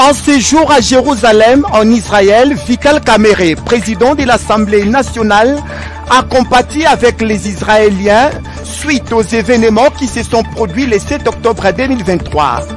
En séjour à Jérusalem, en Israël, Vital Kamere, président de l'Assemblée nationale, a compatis avec les Israéliens suite aux événements qui se sont produits le 7 octobre 2023.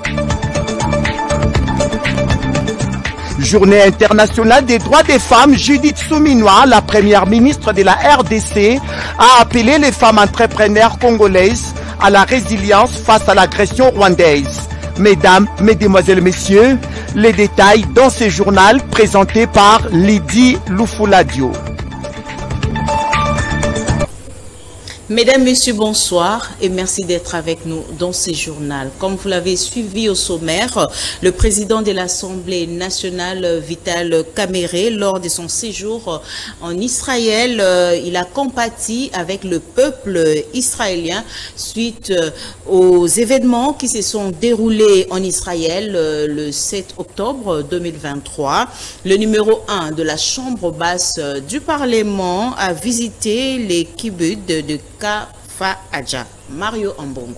Journée internationale des droits des femmes, Judith Suminwa, la première ministre de la RDC, a appelé les femmes entrepreneurs congolaises à la résilience face à l'agression rwandaise. Mesdames, Mesdemoiselles, Messieurs, les détails dans ce journal présenté par Lydie Lufuladio. Mesdames, Messieurs, bonsoir et merci d'être avec nous dans ce journal. Comme vous l'avez suivi au sommaire, le président de l'Assemblée nationale, Vital Kamere, lors de son séjour en Israël, il a compati avec le peuple israélien suite aux événements qui se sont déroulés en Israël le 7 octobre 2023. Le numéro 1 de la Chambre basse du Parlement a visité les kibbutz de Kafar Aja. Mario Ambongo.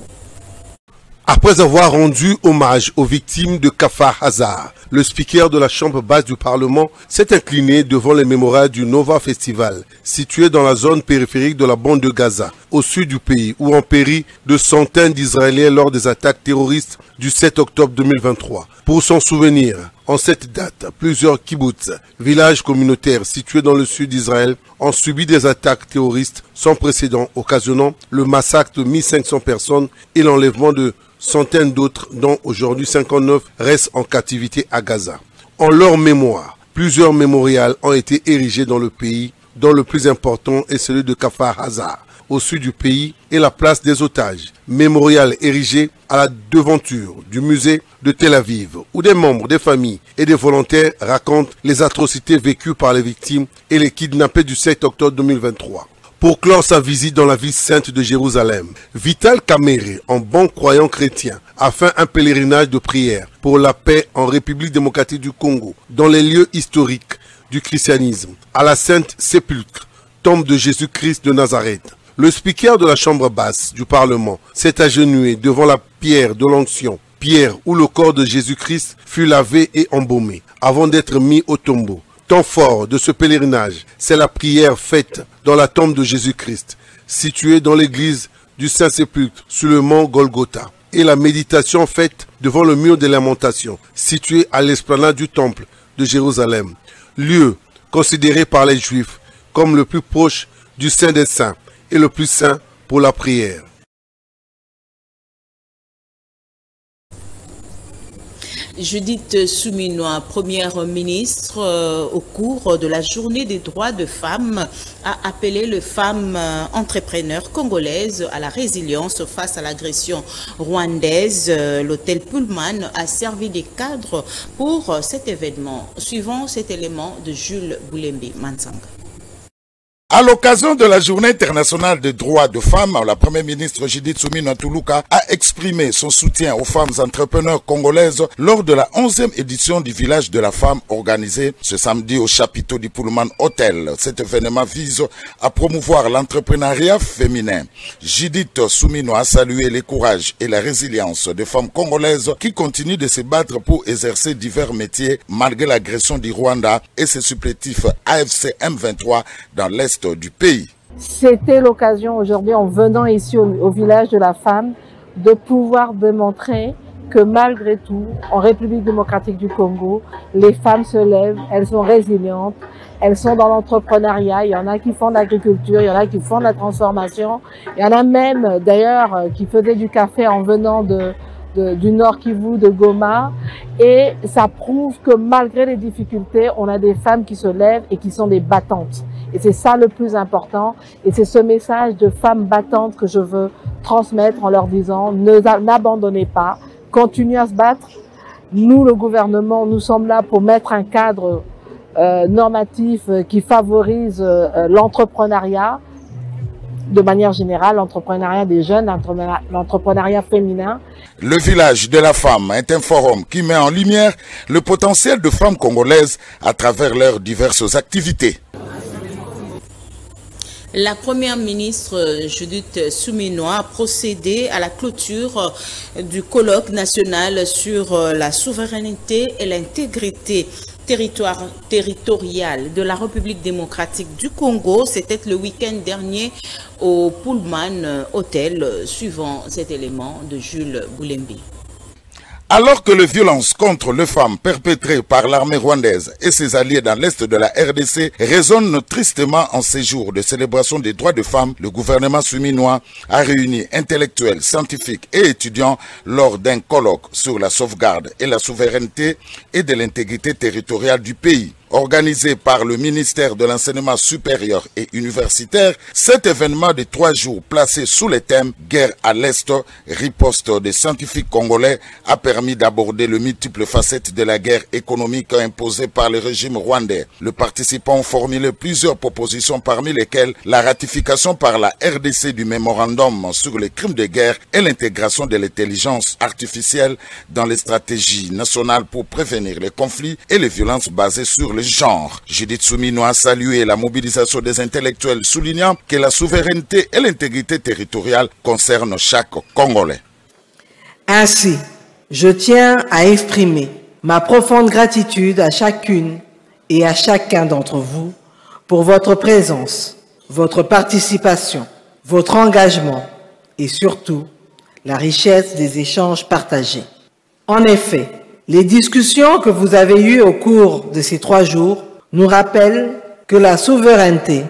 Après avoir rendu hommage aux victimes de Kafar Aza, le speaker de la Chambre basse du Parlement s'est incliné devant les mémorials du Nova Festival, situé dans la zone périphérique de la bande de Gaza, au sud du pays, où ont péri de centaines d'Israéliens lors des attaques terroristes du 7 octobre 2023. Pour son souvenir, en cette date, plusieurs kibbutz, villages communautaires situés dans le sud d'Israël, ont subi des attaques terroristes sans précédent, occasionnant le massacre de 1500 personnes et l'enlèvement de centaines d'autres, dont aujourd'hui 59 restent en captivité à Gaza. En leur mémoire, plusieurs mémorials ont été érigés dans le pays, dont le plus important est celui de Kafar Aza, au sud du pays, et la place des otages, mémorial érigé à la devanture du musée de Tel Aviv, où des membres des familles et des volontaires racontent les atrocités vécues par les victimes et les kidnappés du 7 octobre 2023. Pour clore sa visite dans la ville sainte de Jérusalem, Vital Kamere, en bon croyant chrétien, a fait un pèlerinage de prière pour la paix en République démocratique du Congo, dans les lieux historiques du christianisme, à la Sainte Sépulcre, tombe de Jésus-Christ de Nazareth. Le speaker de la Chambre basse du Parlement s'est agenouillé devant la pierre de l'onction, pierre où le corps de Jésus-Christ fut lavé et embaumé, avant d'être mis au tombeau. Temps fort de ce pèlerinage, c'est la prière faite dans la tombe de Jésus-Christ, située dans l'église du Saint-Sépulcre, sur le mont Golgotha, et la méditation faite devant le mur des lamentations, situé à l'esplanade du temple de Jérusalem, lieu considéré par les Juifs comme le plus proche du Saint des Saints et le plus saint pour la prière. Judith Suminwa, première ministre, au cours de la journée des droits de femmes, a appelé les femmes entrepreneurs congolaises à la résilience face à l'agression rwandaise. L'hôtel Pullman a servi de cadre pour cet événement. Suivant cet élément de Jules Boulembi Mansanga. À l'occasion de la Journée internationale des droits de femmes, la première ministre Judith Suminwa Tuluka a exprimé son soutien aux femmes entrepreneurs congolaises lors de la 11e édition du Village de la Femme organisée ce samedi au chapiteau du Pullman Hotel. Cet événement vise à promouvoir l'entrepreneuriat féminin. Judith Suminwa a salué le courage et la résilience des femmes congolaises qui continuent de se battre pour exercer divers métiers malgré l'agression du Rwanda et ses supplétifs AFC M23 dans l'Est du pays. C'était l'occasion aujourd'hui, en venant ici au village de la femme, de pouvoir démontrer que malgré tout, en République démocratique du Congo, les femmes se lèvent, elles sont résilientes, elles sont dans l'entrepreneuriat, il y en a qui font de l'agriculture, il y en a qui font de la transformation, il y en a même d'ailleurs qui faisaient du café en venant du Nord Kivu, de Goma, et ça prouve que malgré les difficultés, on a des femmes qui se lèvent et qui sont des battantes. Et c'est ça le plus important, et c'est ce message de femmes battantes que je veux transmettre en leur disant n'abandonnez pas, continuez à se battre. Nous, le gouvernement, nous sommes là pour mettre un cadre normatif qui favorise l'entrepreneuriat, de manière générale, l'entrepreneuriat des jeunes, l'entrepreneuriat féminin. Le village de la femme est un forum qui met en lumière le potentiel de femmes congolaises à travers leurs diverses activités. La première ministre Judith Suminwa a procédé à la clôture du colloque national sur la souveraineté et l'intégrité territoriale de la République démocratique du Congo. C'était le week-end dernier au Pullman Hotel, suivant cet élément de Jules Boulembi. Alors que les violences contre les femmes perpétrées par l'armée rwandaise et ses alliés dans l'est de la RDC résonnent tristement en ces jours de célébration des droits des femmes, le gouvernement suminois a réuni intellectuels, scientifiques et étudiants lors d'un colloque sur la sauvegarde et la souveraineté et de l'intégrité territoriale du pays. Organisé par le ministère de l'Enseignement supérieur et universitaire, cet événement de 3 jours placé sous le thème « Guerre à l'Est, riposte des scientifiques congolais » a permis d'aborder les multiples facettes de la guerre économique imposée par le régime rwandais. Les participants ont formulé plusieurs propositions parmi lesquelles la ratification par la RDC du mémorandum sur les crimes de guerre et l'intégration de l'intelligence artificielle dans les stratégies nationales pour prévenir les conflits et les violences basées sur le genre. Judith Suminwa a salué la mobilisation des intellectuels, soulignant que la souveraineté et l'intégrité territoriale concernent chaque Congolais. Ainsi, je tiens à exprimer ma profonde gratitude à chacune et à chacun d'entre vous pour votre présence, votre participation, votre engagement et surtout la richesse des échanges partagés. En effet, les discussions que vous avez eues au cours de ces 3 jours nous rappellent que la souveraineté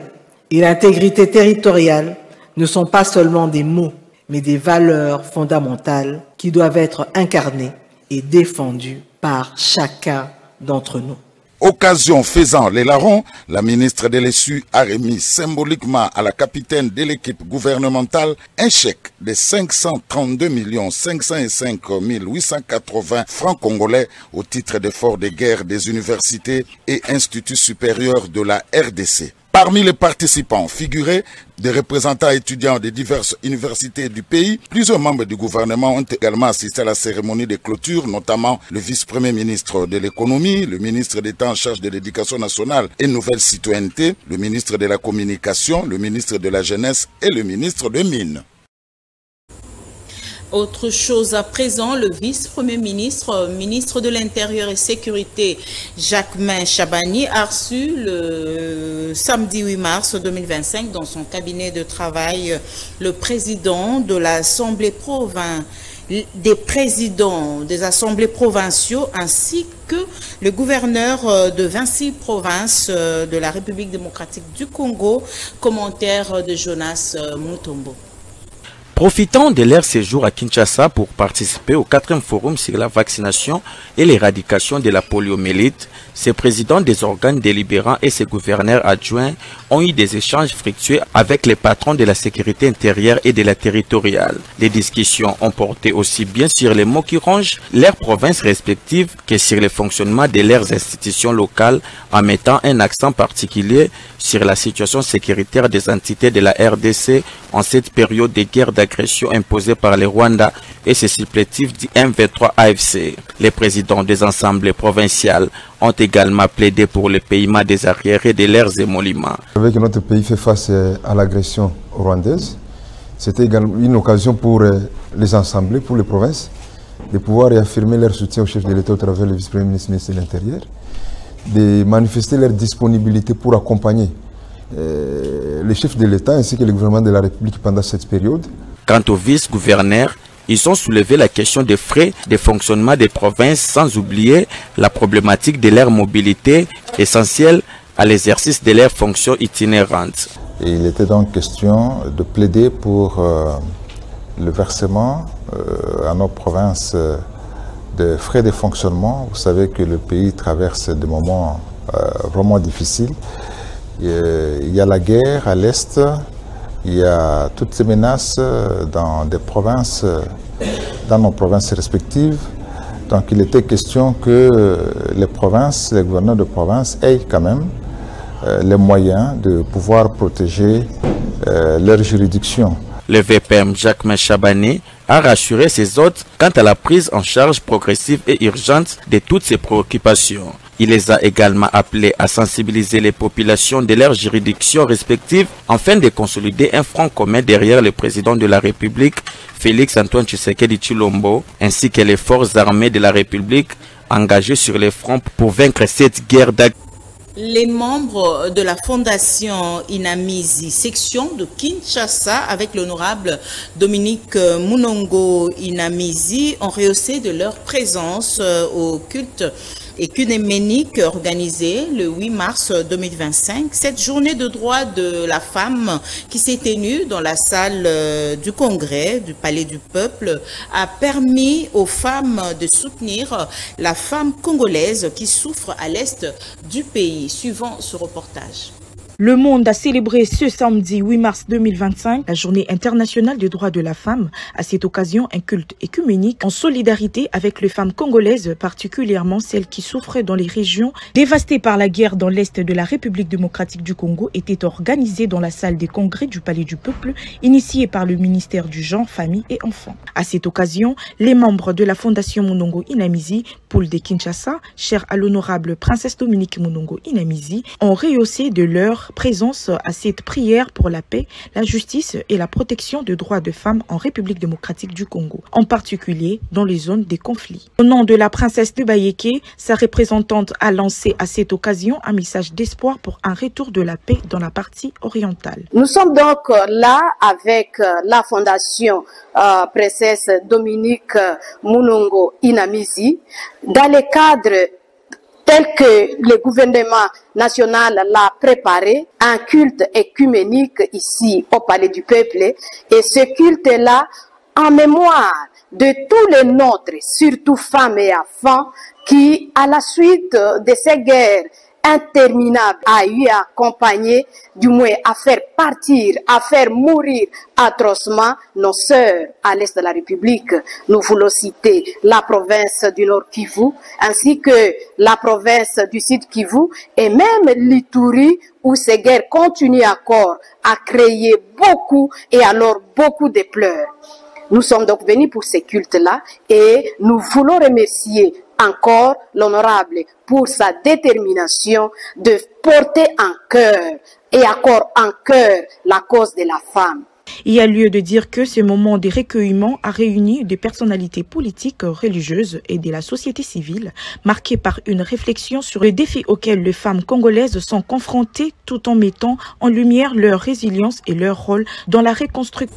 et l'intégrité territoriale ne sont pas seulement des mots, mais des valeurs fondamentales qui doivent être incarnées et défendues par chacun d'entre nous. Occasion faisant les larrons, la ministre de l'Essu a remis symboliquement à la capitaine de l'équipe gouvernementale un chèque de 532 505 880 francs congolais au titre d'efforts de guerre des universités et instituts supérieurs de la RDC. Parmi les participants figuraient des représentants étudiants de diverses universités du pays. Plusieurs membres du gouvernement ont également assisté à la cérémonie de clôture, notamment le vice-premier ministre de l'économie, le ministre d'État en charge de l'éducation nationale et nouvelle citoyenneté, le ministre de la communication, le ministre de la jeunesse et le ministre des Mines. Autre chose à présent, le vice-premier ministre, ministre de l'Intérieur et Sécurité, Jacquemain Chabani, a reçu le samedi 8 mars 2025 dans son cabinet de travail le président de l'Assemblée des présidents des assemblées provinciaux ainsi que le gouverneur de 26 provinces de la République démocratique du Congo. Commentaire de Jonas Mutombo. Profitant de leur séjour à Kinshasa pour participer au 4e forum sur la vaccination et l'éradication de la poliomyélite, ces présidents des organes délibérants et ses gouverneurs adjoints ont eu des échanges fructueux avec les patrons de la sécurité intérieure et de la territoriale. Les discussions ont porté aussi bien sur les maux qui rongent leurs provinces respectives que sur le fonctionnement de leurs institutions locales en mettant un accent particulier sur la situation sécuritaire des entités de la RDC en cette période de guerre d'agression imposée par le Rwanda et ses supplétifs du M23 AFC. Les présidents des assemblées provinciales ont également plaidé pour le paiement des arriérés de leurs émoluments. Avec notre pays fait face à l'agression rwandaise, c'était également une occasion pour les assemblées, pour les provinces, de pouvoir réaffirmer leur soutien au chef de l'État au travers le vice-premier ministre de l'Intérieur, de manifester leur disponibilité pour accompagner les chefs de l'État ainsi que le gouvernement de la République pendant cette période. Quant aux vice-gouverneurs, ils ont soulevé la question des frais de fonctionnement des provinces sans oublier la problématique de leur mobilité essentielle à l'exercice de leurs fonctions itinérantes. Et il était donc question de plaider pour le versement à nos provinces de frais de fonctionnement. Vous savez que le pays traverse des moments vraiment difficiles. Il y a la guerre à l'Est, il y a toutes ces menaces dans des provinces, dans nos provinces respectives. Donc il était question que les provinces, les gouverneurs de province aient quand même les moyens de pouvoir protéger leur juridiction. Le VPM Jacquemain Chabani a rassuré ses hôtes quant à la prise en charge progressive et urgente de toutes ces préoccupations. Il les a également appelés à sensibiliser les populations de leurs juridictions respectives afin de consolider un front commun derrière le président de la République, Félix Antoine Tshisekedi Tshilombo, ainsi que les forces armées de la République engagées sur les fronts pour vaincre cette guerre d'aggression. Les membres de la Fondation Inamizi, section de Kinshasa, avec l'honorable Dominique Munongo Inamizi, ont rehaussé de leur présence au culte écuménique organisé le 8 mars 2025. Cette journée de droit de la femme qui s'est tenue dans la salle du Congrès du Palais du Peuple a permis aux femmes de soutenir la femme congolaise qui souffre à l'est du pays. Suivant ce reportage. Le monde a célébré ce samedi 8 mars 2025 la journée internationale des droits de la femme. À cette occasion, un culte écuménique en solidarité avec les femmes congolaises, particulièrement celles qui souffrent dans les régions dévastées par la guerre dans l'est de la République démocratique du Congo, était organisé dans la salle des congrès du Palais du Peuple, initié par le ministère du Genre, Famille et Enfants. À cette occasion, les membres de la Fondation Munongo Inamizi, Poule de Kinshasa, chère à l'honorable princesse Dominique Munongo Inamizi, ont rehaussé de leur présence à cette prière pour la paix, la justice et la protection des droits de femmes en République démocratique du Congo, en particulier dans les zones des conflits. Au nom de la princesse de Bayeke, sa représentante a lancé à cette occasion un message d'espoir pour un retour de la paix dans la partie orientale. Nous sommes donc là avec la fondation princesse Dominique Munongo Inamizi dans le cadre tel que le gouvernement national l'a préparé, un culte écuménique ici au Palais du Peuple. Et ce culte-là, en mémoire de tous les nôtres, surtout femmes et enfants, qui, à la suite de ces guerres interminable a eu à accompagner, du moins à faire partir, à faire mourir atrocement nos sœurs à l'est de la République. Nous voulons citer la province du Nord Kivu, ainsi que la province du Sud Kivu, et même l'Ituri, où ces guerres continuent encore à créer beaucoup, et alors beaucoup de pleurs. Nous sommes donc venus pour ces cultes-là, et nous voulons remercier encore l'honorable pour sa détermination de porter en cœur et encore en cœur la cause de la femme. Il y a lieu de dire que ce moment de recueillement a réuni des personnalités politiques, religieuses et de la société civile, marqué par une réflexion sur les défis auxquels les femmes congolaises sont confrontées tout en mettant en lumière leur résilience et leur rôle dans la reconstruction.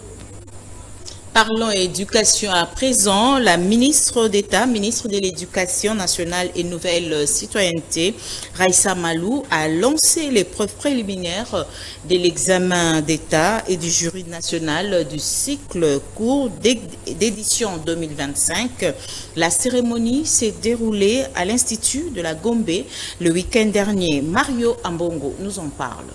Parlons éducation à présent. La ministre d'État, ministre de l'Éducation nationale et nouvelle citoyenneté, Raissa Malou, a lancé l'épreuve préliminaire de l'examen d'État et du jury national du cycle court d'édition 2025. La cérémonie s'est déroulée à l'Institut de la Gombe le week-end dernier. Mario Ambongo nous en parle.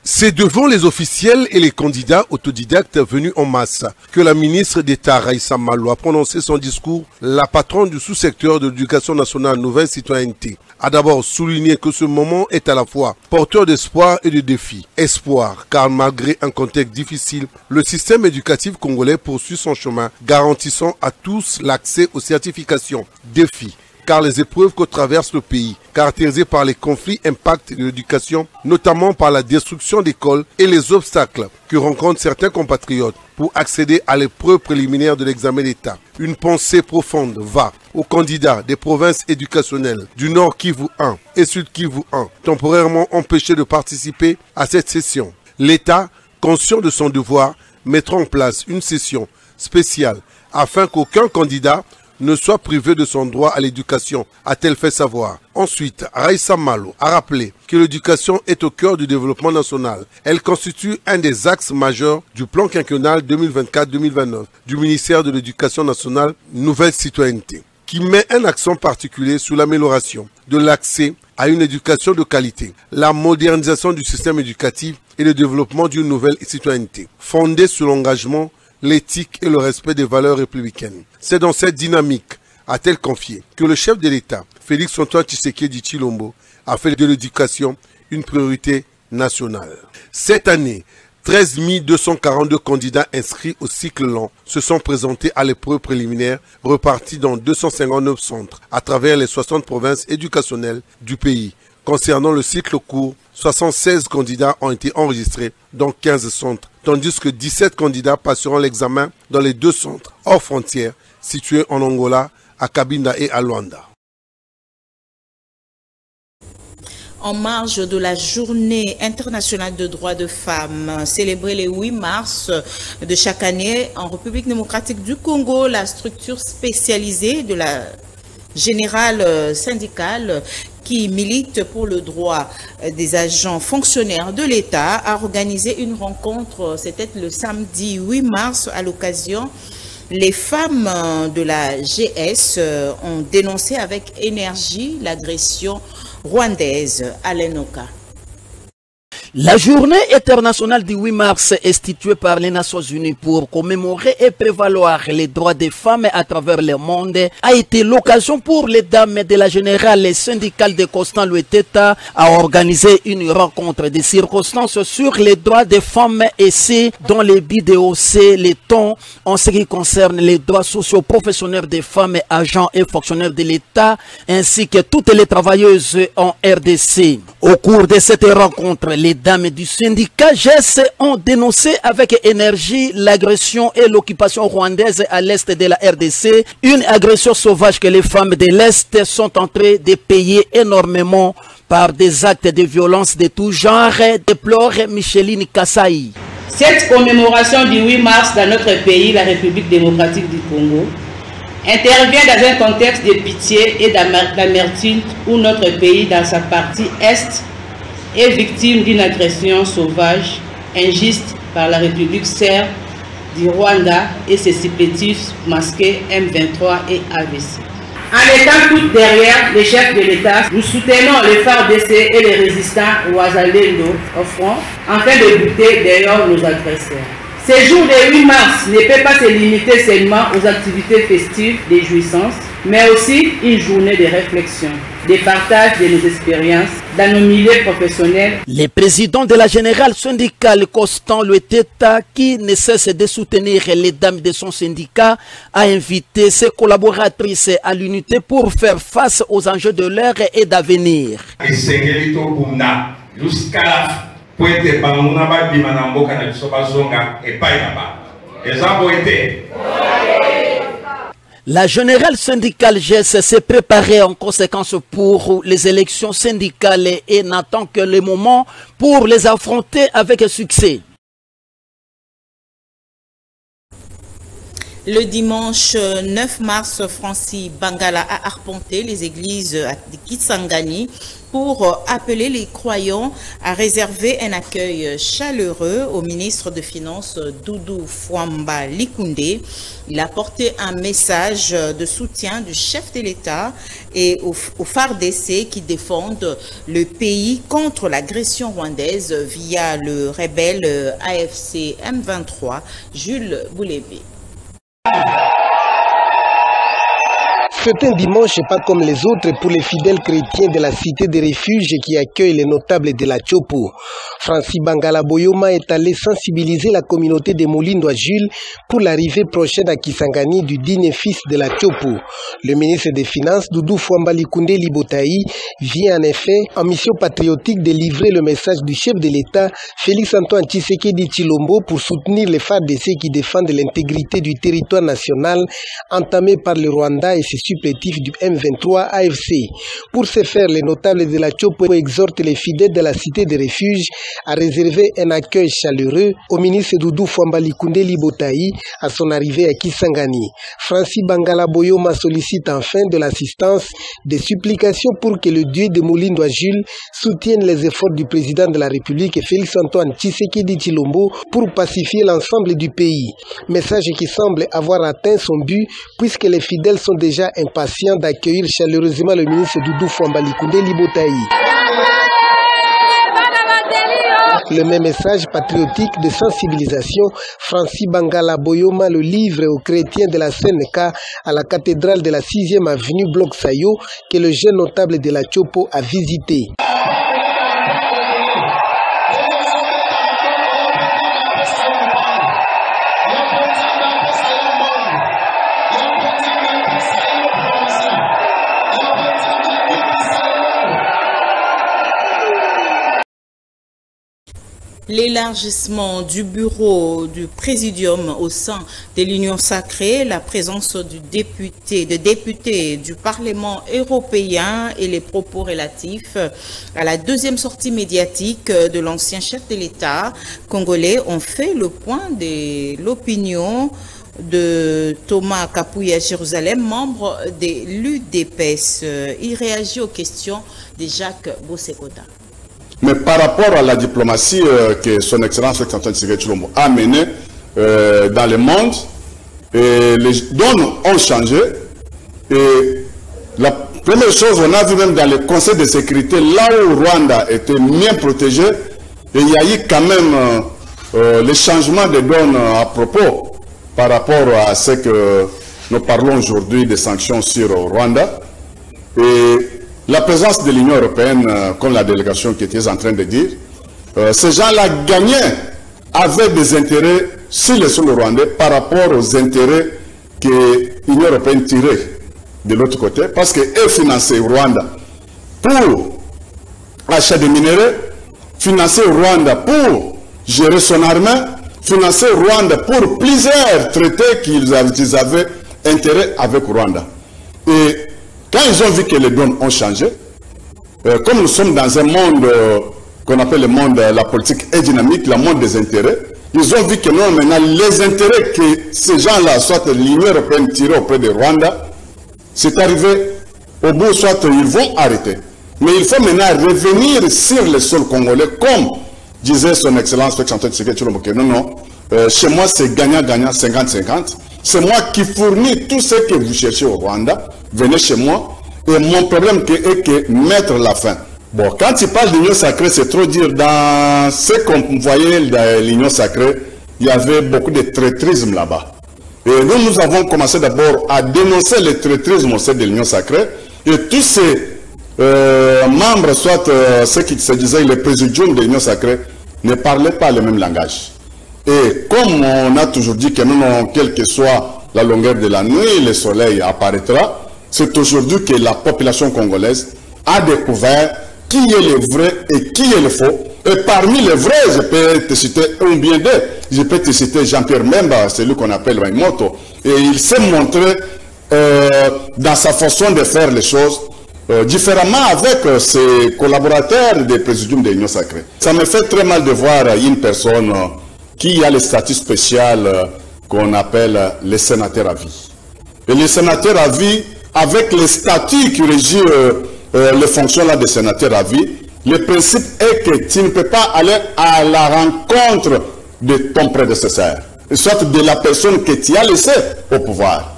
C'est devant les officiels et les candidats autodidactes venus en masse que la ministre d'État Raissa Malou a prononcé son discours. La patronne du sous-secteur de l'éducation nationale nouvelle citoyenneté a d'abord souligné que ce moment est à la fois porteur d'espoir et de défis. Espoir, car malgré un contexte difficile, le système éducatif congolais poursuit son chemin, garantissant à tous l'accès aux certifications. Défi, car les épreuves que traverse le pays, caractérisées par les conflits, impactent l'éducation, notamment par la destruction d'écoles et les obstacles que rencontrent certains compatriotes pour accéder à l'épreuve préliminaire de l'examen d'État. Une pensée profonde va aux candidats des provinces éducationnelles du Nord Kivu 1 et Sud Kivu 1, temporairement empêchés de participer à cette session. L'État, conscient de son devoir, mettra en place une session spéciale afin qu'aucun candidat ne soit privé de son droit à l'éducation, a-t-elle fait savoir. Ensuite, Raissa Malou a rappelé que l'éducation est au cœur du développement national. Elle constitue un des axes majeurs du plan quinquennal 2024-2029 du ministère de l'Éducation nationale Nouvelle Citoyenneté, qui met un accent particulier sur l'amélioration de l'accès à une éducation de qualité, la modernisation du système éducatif et le développement d'une nouvelle citoyenneté, fondée sur l'engagement, l'éthique et le respect des valeurs républicaines. C'est dans cette dynamique, a-t-elle confié, que le chef de l'État, Félix Antoine Tshisekedi Tshilombo, a fait de l'éducation une priorité nationale. Cette année, 13 242 candidats inscrits au cycle long se sont présentés à l'épreuve préliminaire repartis dans 259 centres à travers les 60 provinces éducationnelles du pays. Concernant le cycle court, 76 candidats ont été enregistrés dans 15 centres, tandis que 17 candidats passeront l'examen dans les 2 centres hors frontières situés en Angola, à Cabinda et à Luanda. En marge de la Journée internationale de droits de femmes, célébrée le 8 mars de chaque année en République démocratique du Congo, la structure spécialisée de la générale syndicale qui milite pour le droit des agents fonctionnaires de l'État a organisé une rencontre, c'était le samedi 8 mars à l'occasion. Les femmes de la GS ont dénoncé avec énergie l'agression rwandaise à l'ENOCA. La journée internationale du 8 mars instituée par les Nations Unies pour commémorer et prévaloir les droits des femmes à travers le monde a été l'occasion pour les dames de la générale syndicale de Constant Lueteta à organiser une rencontre de circonstances sur les droits des femmes et c'est dans le but de hausser les tons en ce qui concerne les droits socio-professionnels des femmes, agents et fonctionnaires de l'État ainsi que toutes les travailleuses en RDC. Au cours de cette rencontre, les dames du syndicat GES ont dénoncé avec énergie l'agression et l'occupation rwandaise à l'est de la RDC, une agression sauvage que les femmes de l'est sont en train de payer énormément par des actes de violence de tout genre, déplore Micheline Kassaï. Cette commémoration du 8 mars dans notre pays, la République démocratique du Congo, intervient dans un contexte de pitié et d'amertume où notre pays, dans sa partie est, est victime d'une agression sauvage, injuste par la République serbe du Rwanda et ses supplétifs masqués M23 et AVC. En étant toutes derrière les chefs de l'État, nous soutenons les FARDC et les résistants Ouazalendo au front, afin de lutter derrière nos agresseurs. Ce jour du 8 mars ne peut pas se limiter seulement aux activités festives des jouissances, mais aussi une journée de réflexion, de partage de nos expériences dans nos milieux professionnels. Le président de la générale syndicale Constant Lueteta, qui ne cesse de soutenir les dames de son syndicat, a invité ses collaboratrices à l'unité pour faire face aux enjeux de l'heure et d'avenir. Poete banguna ba bima na mboka na biso bazonga epai na ba ezambo ete. La générale syndicale GES s'est préparée en conséquence pour les élections syndicales et n'attend que le moment pour les affronter avec succès. Le dimanche 9 mars, Francis Bangala a arpenté les églises de Kisangani pour appeler les croyants à réserver un accueil chaleureux au ministre des Finances Doudou Fwamba Likunde. Il a porté un message de soutien du chef de l'État et aux FARDC qui défendent le pays contre l'agression rwandaise via le rebelle AFC M23, Jules Boulébé. C'est un dimanche pas comme les autres pour les fidèles chrétiens de la cité des refuges qui accueillent les notables de la Tchopo. Francis Bangala Boyoma est allé sensibiliser la communauté de Molindo à Jules pour l'arrivée prochaine à Kisangani du digne fils de la Tchopo. Le ministre des Finances, Doudou Fwamba Likunde Libotaï, vient en effet en mission patriotique de livrer le message du chef de l'État, Félix-Antoine Tshisekedi Tshilombo, pour soutenir les FARDC qui défendent l'intégrité du territoire national entamé par le Rwanda et ses supplétifs du M23 AFC. Pour ce faire, les notables de la Tchopo exhortent les fidèles de la cité des refuges à réserver un accueil chaleureux au ministre Doudou Fwamba Likunde Libotaï à son arrivée à Kisangani. Francis Bangala Boyoma sollicite enfin de l'assistance, des supplications pour que le Dieu de Molindo à Jules soutienne les efforts du président de la République Félix-Antoine Tshisekedi Tshilombo pour pacifier l'ensemble du pays. Message qui semble avoir atteint son but puisque les fidèles sont déjà impatients d'accueillir chaleureusement le ministre Doudou Fwamba Likunde Libotaï. Le même message patriotique de sensibilisation, Francis Bangala Boyoma le livre aux chrétiens de la SNK à la cathédrale de la 6e avenue Bloc Sayo que le jeune notable de la Tchopo a visité. L'élargissement du bureau du présidium au sein de l'Union sacrée, la présence de députés du Parlement européen et les propos relatifs à la deuxième sortie médiatique de l'ancien chef de l'État congolais ont fait le point de l'opinion de Thomas Kapouya Jérusalem, membre de l'UDPS. Il réagit aux questions de Jacques Bossekota. Mais par rapport à la diplomatie que son Excellence Antoine Tshisekedi Tshilombo a menée dans le monde, les donnes ont changé. Et la première chose, on a vu même dans le Conseil de sécurité, là où Rwanda était bien protégé, et il y a eu quand même les changements de donnes à propos par rapport à ce que nous parlons aujourd'hui des sanctions sur Rwanda. Et la présence de l'Union européenne, comme la délégation qui était en train de dire, ces gens-là gagnaient, avaient des intérêts sur le sol rwandais par rapport aux intérêts que l'Union européenne tirait de l'autre côté, parce qu'eux finançaient Rwanda pour achat de minerais, finançaient Rwanda pour gérer son armée, finançaient Rwanda pour plusieurs traités qu'ils avaient intérêt avec Rwanda. Et quand ils ont vu que les donnes ont changé, comme nous sommes dans un monde qu'on appelle le monde, la politique est dynamique, le monde des intérêts, ils ont vu que non, maintenant, les intérêts que ces gens-là, soit l'Union européenne tirait auprès de Rwanda, c'est arrivé au bout, soit ils vont arrêter. Mais il faut maintenant revenir sur le sol congolais, comme disait son Excellence Félix Antoine Tshisekedi Tshilombo. Non, chez moi c'est gagnant-gagnant, 50-50. C'est moi qui fournis tout ce que vous cherchez au Rwanda. Venez chez moi. Et mon problème est que mettre la fin. Bon, quand il parle d'union sacrée, c'est trop dire. Dans ce qu'on voyait dans l'union sacrée, il y avait beaucoup de traîtrisme là-bas. Et nous avons commencé d'abord à dénoncer le traîtrisme au sein de l'union sacrée. Et tous ces membres, soit ceux qui se disaient les présidiums de l'union sacrée, ne parlaient pas le même langage. Et comme on a toujours dit que nous, quelle que soit la longueur de la nuit, le soleil apparaîtra, c'est aujourd'hui que la population congolaise a découvert qui est le vrai et qui est le faux. Et parmi les vrais, je peux te citer un bien d'eux. Je peux te citer Jean-Pierre Memba, celui qu'on appelle Maïmoto. Et il s'est montré dans sa façon de faire les choses différemment avec ses collaborateurs des présidiums de l'Union sacrée. Ça me fait très mal de voir une personne qui a le statut spécial qu'on appelle les sénateurs à vie. Et les sénateurs à vie, avec le statut qui régit les fonctions là des sénateurs à vie, le principe est que tu ne peux pas aller à la rencontre de ton prédécesseur, soit de la personne que tu as laissée au pouvoir.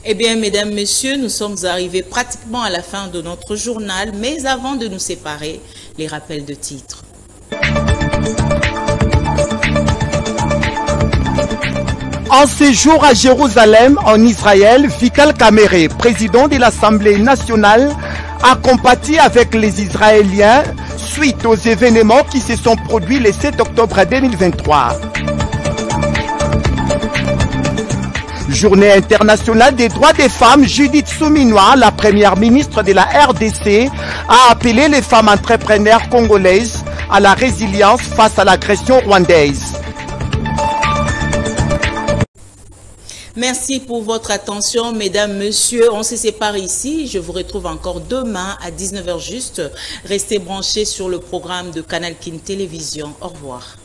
Eh bien, mesdames, messieurs, nous sommes arrivés pratiquement à la fin de notre journal, mais avant de nous séparer, les rappels de titres. En séjour à Jérusalem, en Israël, Vital Kamerhe, président de l'Assemblée nationale, a compatis avec les Israéliens suite aux événements qui se sont produits le 7 octobre 2023. Journée internationale des droits des femmes, Judith Suminwa, la première ministre de la RDC, a appelé les femmes entrepreneurs congolaises à la résilience face à l'agression rwandaise. Merci pour votre attention, mesdames, messieurs. On se sépare ici. Je vous retrouve encore demain à 19h juste. Restez branchés sur le programme de Canal Kin Télévision. Au revoir.